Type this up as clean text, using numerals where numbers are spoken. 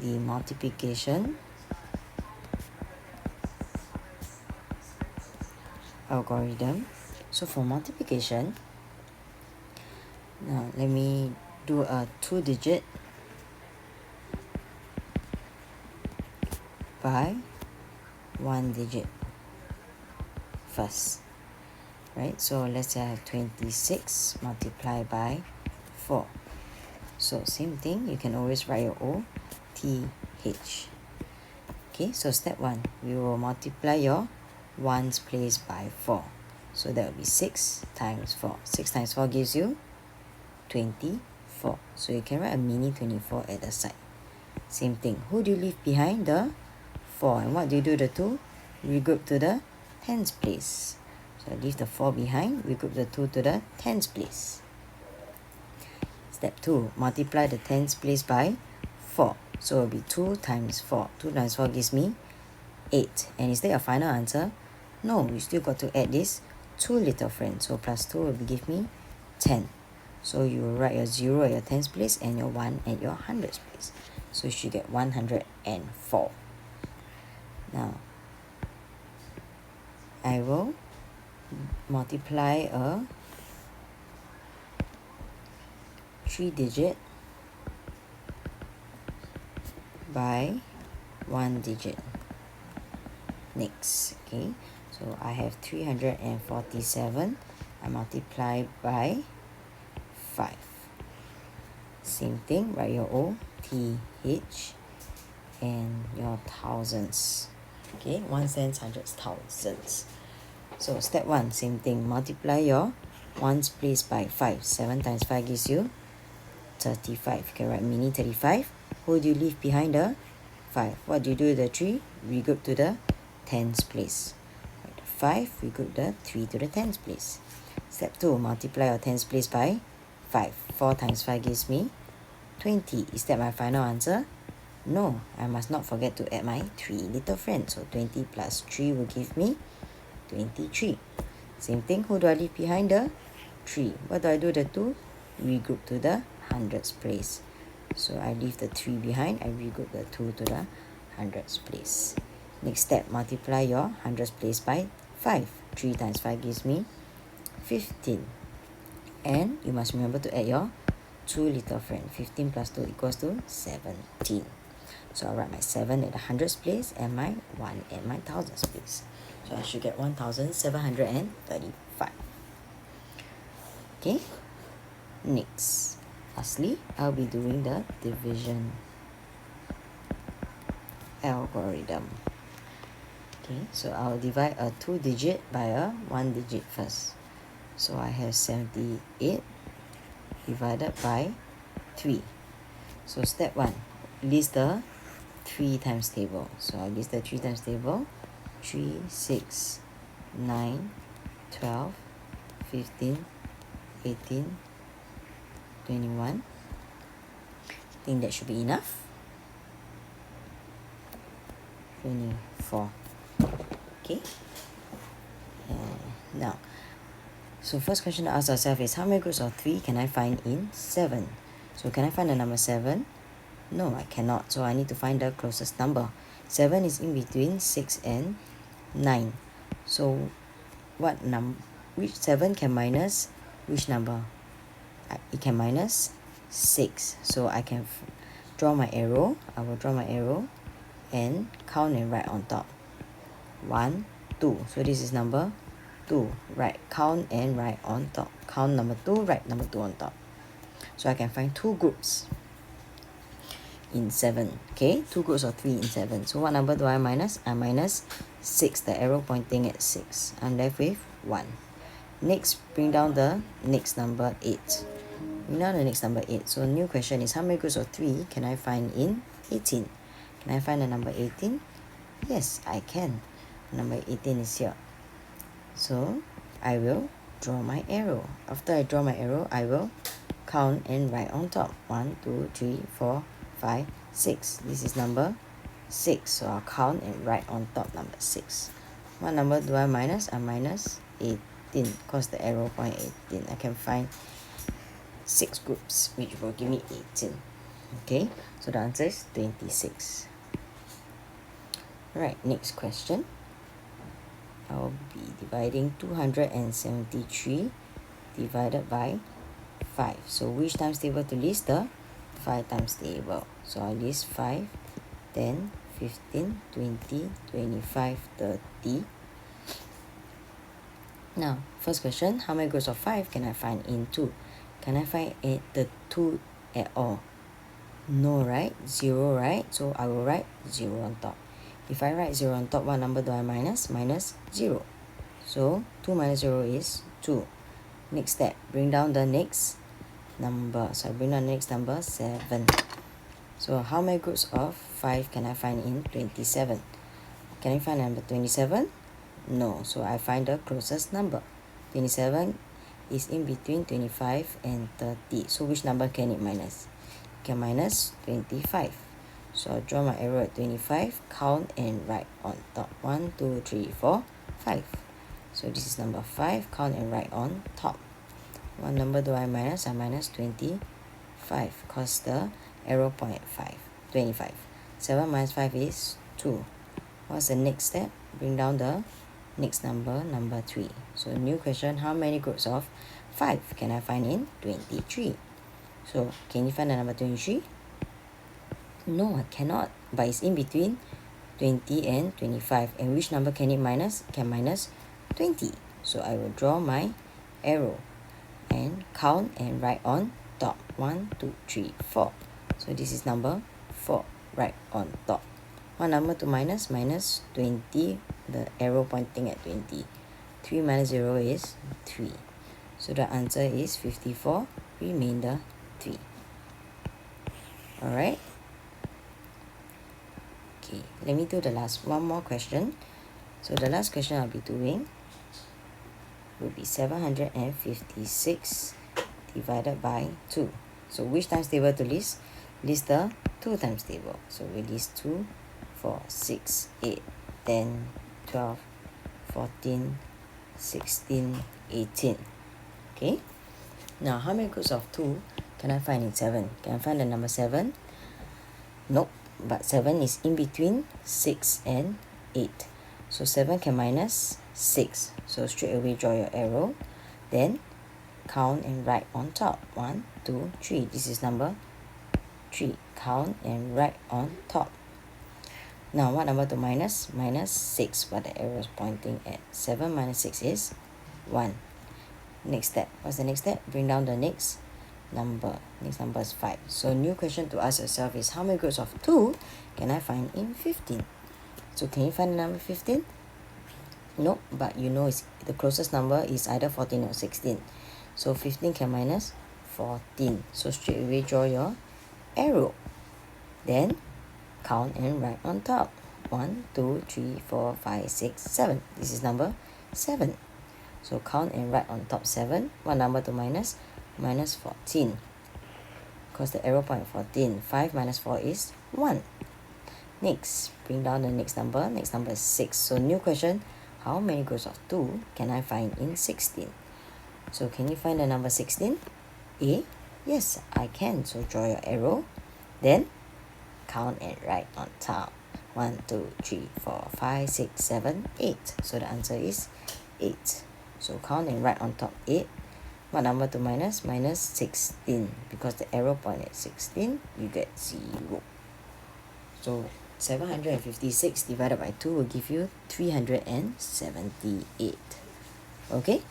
the multiplication algorithm. So for multiplication, now let me do a 2-digit by 1-digit first, right? So let's say I have 26 multiplied by 4. So same thing, you can always write your OTH. Okay, so step 1, we will multiply your ones place by 4. So that will be 6 times 4. 6 times 4 gives you 24. So you can write a mini 24 at the side. Same thing, who do you leave behind? The 4. And what do you do the 2? Regroup to the tens place. So I leave the 4 behind, regroup the 2 to the tens place. Step 2, multiply the tens place by 4. So it will be 2 times 4. 2 times 4 gives me 8. And is that your final answer? No, you still got to add this 2 little friends. So plus 2 will give me 10. So you will write your 0 at your tens place and your 1 at your hundreds place. So you should get 104. Now, I will multiply a 3-digit by 1-digit. Next, okay, so I have 347. I multiply by 5. Same thing, write your OTH and your thousands. Okay, 1 cents, hundreds, thousands. So step 1, same thing, multiply your ones place by 5. 7 times 5 gives you 35. You can write mini 35. Who do you leave behind? The 5. What do you do with the 3? Regroup to the tens place. Write the 5, regroup the 3 to the tens place. Step 2, multiply your tens place by 5. 4 times 5 gives me 20. Is that my final answer? No, I must not forget to add my 3 little friends. So 20 plus 3 will give me 23. Same thing, who do I leave behind? The 3. What do I do the 2? Regroup to the hundreds place. So I leave the 3 behind, I regroup the 2 to the hundreds place. Next step, multiply your hundreds place by 5. 3 times 5 gives me 15. And you must remember to add your 2 little friend. 15 plus 2 equals to 17. So I'll write my 7 at the hundreds place and my 1 at my thousands place. So I should get 1,735. Okay, next, lastly, I'll be doing the division algorithm. Okay, so I'll divide a 2-digit by a 1-digit first. So I have 78 divided by 3. So step 1, list the 3 times table. So I'll list the 3 times table. 3, 6, 9, 12, 15, 18, 21. I think that should be enough. 24. Okay. Now, so first question to ask ourselves is, how many groups of 3 can I find in 7? So can I find the number 7? No, I cannot. So I need to find the closest number. 7 is in between 6 and 9. So which 7 can minus which number? It can minus 6. So I can draw my arrow. I will draw my arrow and count and write on top. 1, 2. So this is number 2. Write, count and write on top. Count number 2, write number 2 on top. So I can find 2 groups in 7. Okay, 2 groups of 3 in 7. So what number do I minus? I minus 6. The arrow pointing at 6. I'm left with 1. Next, bring down the next number 8. Bring down the next number 8. So new question is, how many groups of 3 can I find in 18? Can I find the number 18? Yes, I can. Number 18 is here. So I will draw my arrow. After I draw my arrow, I will count and write on top. 1, 2, 3, 4, 5, 6. This is number 6. So I'll count and write on top number 6. What number do I minus? I minus 18 because the arrow point 18. I can find 6 groups which will give me 18. Okay, so So the answer is 26. Alright, next question. I'll be dividing 273 divided by 5. So which times table to list? The 5 times table. So I list 5, 10, 15, 20, 25, 30. Now, first question, how many groups of 5 can I find in 2? Can I find the 2 at all? No, right? 0, right? So I will write 0 on top. If I write 0 on top, what number do I minus? Minus 0. So 2 minus 0 is 2. Next step, bring down the next number. So I bring down the next number, 7. So how many groups of 5 can I find in 27? Can I find number 27? No. So I find the closest number. 27 is in between 25 and 30. So which number can it minus? It can minus 25. So I'll draw my arrow at 25, count and write on top. 1, 2, 3, 4, 5. So this is number 5, count and write on top. What number do I minus? I minus 25 because the arrow point at 5, 25. 7 minus 5 is 2. What's the next step? Bring down the next number, number 3. So new question, how many groups of 5 can I find in 23? So can you find the number 23? No, I cannot. But it's in between 20 and 25. And which number can it minus? It can minus 20. So I will draw my arrow and count and write on top. 1, 2, 3, 4. So this is number 4, right on top. What number to minus? Minus 20, the arrow pointing at 20. 3 minus 0 is 3. So the answer is 54, remainder 3. Alright. Okay, let me do the last one more question. So the last question I'll be doing will be 756 divided by 2. So which times table to list? List the 2 times table. So we list 2, 4, 6, 8, 10, 12, 14, 16, 18. Okay. Now how many groups of 2 can I find in 7? Can I find the number 7? Nope. But 7 is in between 6 and 8. So 7 can minus 6. So straight away draw your arrow. Then count and write on top. 1, 2, 3. This is number 3. Count and write on top. Now what number to minus? Minus 6. But the arrow is pointing at 7 minus 6 is 1. Next step. What's the next step? Bring down the next number. Next number is 5. So new question to ask yourself is how many groups of 2 can I find in 15? So can you find the number 15? Nope, but you know it's the closest number is either 14 or 16. So 15 can minus 14. So straight away draw your arrow. Then count and write on top. 1, 2, 3, 4, 5, 6, 7. This is number 7. So count and write on top 7. What number to minus? Minus 14. Because the arrow point 14. 5 minus 4 is 1. Next, bring down the next number. Next number is 6. So new question, how many groups of 2 can I find in 16? So can you find the number 16? A? Yes, I can. So draw your arrow. Then count and write on top. 1, 2, 3, 4, 5, 6, 7, 8. So the answer is 8. So count and write on top 8. What number to minus? Minus 16. Because the arrow point at 16, you get 0. So 756 divided by 2 will give you 378. Okay?